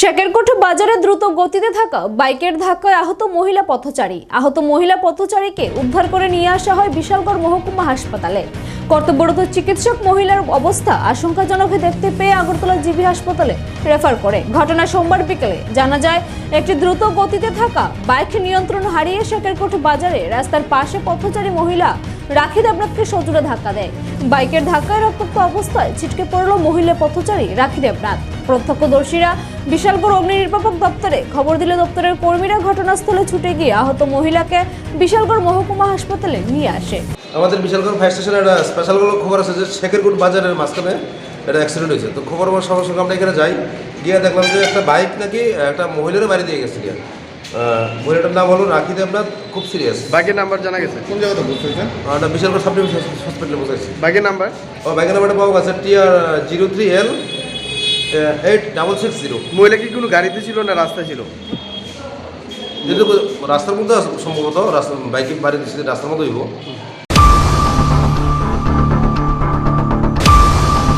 শেকেরকোট বাজারে দ্রুত গতিতে থাকা বাইকের ধাক্কায় আহত মহিলা পথচারীকে উদ্ধার করে নিয়ে আসা হয় বিশালগড় মহকুমা হাসপাতালে। কর্তব্যরত চিকিৎসক মহিলার অবস্থা আশঙ্কাজনক দেখতে পেয়ে আগরতলা জিবি হাসপাতালে রেফার করে। ঘটনা সোমবার বিকেলে জানা যায়, একটি দ্রুত গতিতে থাকা বাইক নিয়ন্ত্রণ হারিয়ে শেকেরকোট বাজারে রাস্তার পাশে পথচারী মহিলা রাখি দেবনাথকে সজোরে ধাক্কা দেয়। বাইকের ধাক্কায় রক্তাক্ত অবস্থায় ছিটকে পড়ল মহিলা পথচারী রাখি দেবনাথ। প্রত্যক্ষদর্শীরা বিশালগড় অগ্নি নির্বাপক দপ্তরে খবর দিলে দপ্তরের কর্মীরা ঘটনাস্থলে ছুটে গিয়ে আহত মহিলাকে বিশালগড় মহকুমা হাসপাতালে নিয়ে আসে। আমাদের বিশালগড় ফায়ার স্টেশনে একটা স্পেশাল খবর আছে যে শেকেরকোট বাজারের মাঝখানে একটা অ্যাক্সিডেন্ট হয়েছে। তো খবর পাওয়ার সঙ্গে সঙ্গে আমরা এখানে যাই, গিয়ে দেখলাম যে একটা বাইক নাকি একটা মহিলারও বাড়ি দিয়ে গেছে। মহিলাটার নাম হলো রাখি দেবনাথ, খুব সিরিয়াস। বাইকের নাম্বার জানা গেছে? কোন জায়গাতে বুঝতেছেন? একটা বিশালগড় সাব ডিভিশন হসপিটালে বসেছি। বাইকের নাম্বার? বাইকের নাম্বারটা পাওয়া গেছে TR03L 8660। মহিলা কি কোনো গাড়িতে ছিল না রাস্তা ছিল? যেহেতু রাস্তার মধ্যে সম্ভবত বাইকে বাড়ি দিচ্ছে, রাস্তার মধ্যে হইব।